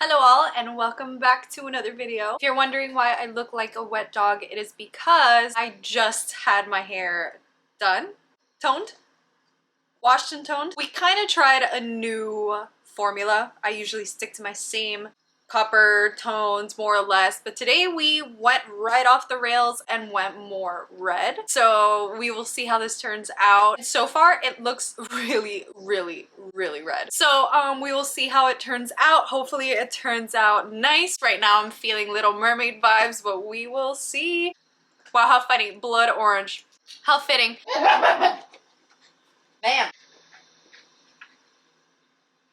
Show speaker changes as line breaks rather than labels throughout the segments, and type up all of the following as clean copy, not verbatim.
Hello all and welcome back to another video. If you're wondering why I look like a wet dog, it is because I just had my hair done, toned, washed and toned. We kind of tried a new formula. I usually stick to my same copper tones more or less, but today we went right off the rails and went more red. So we will see how this turns out. So far it looks really red. So we will see how it turns out. Hopefully it turns out nice. Right now I'm feeling Little Mermaid vibes, but we will see. Wow, how funny. Blood orange. How fitting. Bam.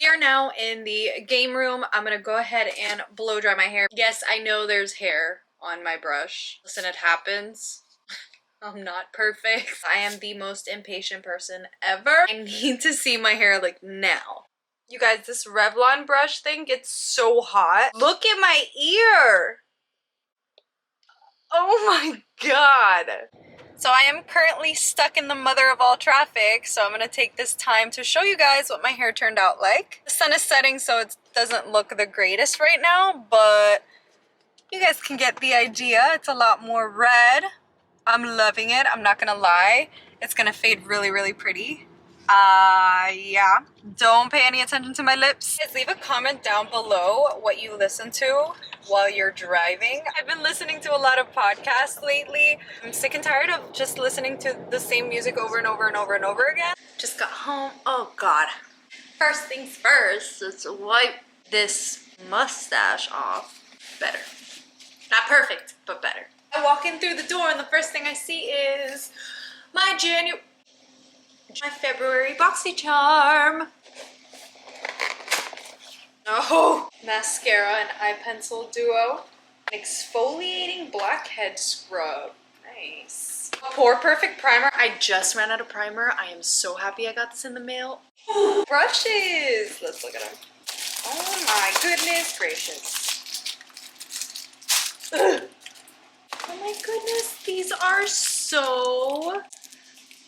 We are now in the game room. I'm gonna go ahead and blow dry my hair. Yes, I know there's hair on my brush. Listen, it happens. I'm not perfect. I am the most impatient person ever. I need to see my hair like now. You guys, this Revlon brush thing gets so hot. Look at my ear. Oh my god. So I am currently stuck in the mother of all traffic, so I'm gonna take this time to show you guys what my hair turned out like. The sun is setting, so it doesn't look the greatest right now, but you guys can get the idea. It's a lot more red. I'm loving it, I'm not gonna lie. It's gonna fade really pretty. Yeah. Don't pay any attention to my lips. Guys, leave a comment down below what you listen to while you're driving. I've been listening to a lot of podcasts lately. I'm sick and tired of just listening to the same music over and over again. Just got home. Oh god. First things first, let's wipe this mustache off. Better. Not perfect, but better. I walk in through the door and the first thing I see is my February BoxyCharm. Oh, mascara and eye pencil duo. An exfoliating blackhead scrub. Nice. A Pore Perfect primer. I just ran out of primer. I am so happy I got this in the mail. Ooh, brushes. Let's look at them. Oh my goodness gracious. Ugh. Oh my goodness, these are so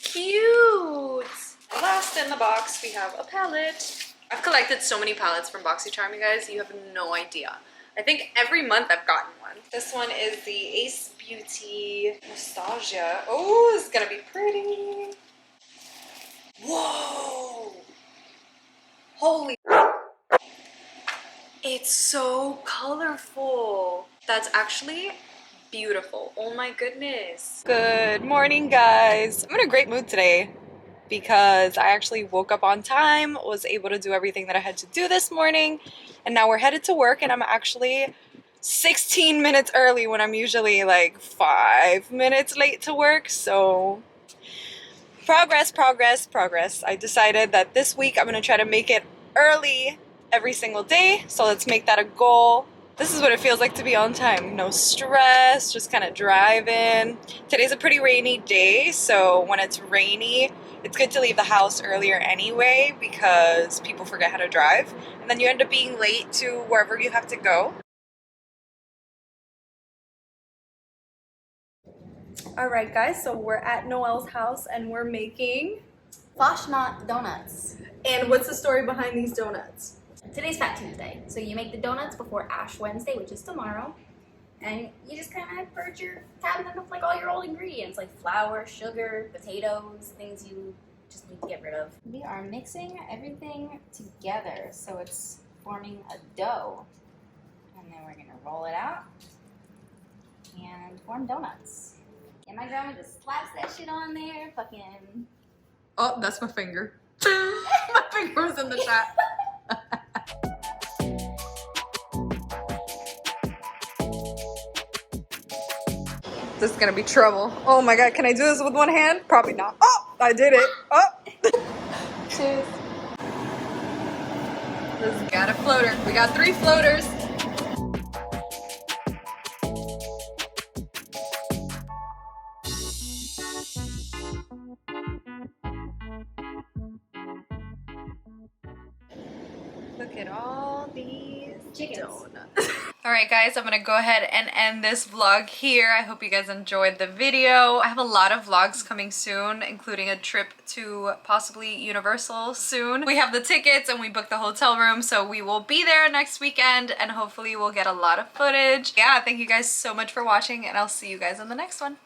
cute. Last in the box, we have a palette. I've collected so many palettes from BoxyCharm, you guys. You have no idea. I think every month I've gotten one. This one is the Ace Beauty Nostalgia. Oh, this is gonna be pretty. Whoa! Holy. It's so colorful. That's actually beautiful. Oh my goodness. Good morning, guys. I'm in a great mood today because I actually woke up on time, was able to do everything that I had to do this morning, and now we're headed to work, and I'm actually 16 minutes early when I'm usually like 5 minutes late to work. So progress. I decided that this week I'm gonna try to make it early every single day, so let's make that a goal. This is what it feels like to be on time. No stress, just kind of driving. Today's a pretty rainy day, so when it's rainy, it's good to leave the house earlier anyway because people forget how to drive. And then you end up being late to wherever you have to go. Alright guys, so we're at Noelle's house and we're making
Doughnuts donuts.
And what's the story behind these donuts?
Today's Fat Tuesday, so you make the donuts before Ash Wednesday, which is tomorrow, and you just kind of purge your cabinet of like all your old ingredients like flour, sugar, potatoes, things you just need to get rid of. We are mixing everything together so it's forming a dough, and then we're gonna roll it out and form donuts. And my grandma just slaps that shit on there, fucking.
Oh, that's my finger. My finger was in the shot. This is gonna be trouble. Oh my god, can I do this with one hand? Probably not. Oh, I did it. Oh. Cheers. This got a floater. We got 3 floaters. Look at all these
Chickens.
donuts. Alright guys, I'm gonna go ahead and end this vlog here. I hope you guys enjoyed the video. I have a lot of vlogs coming soon, including a trip to possibly Universal soon. We have the tickets and we booked the hotel room, so we will be there next weekend and hopefully we'll get a lot of footage. Yeah, thank you guys so much for watching and I'll see you guys in the next one.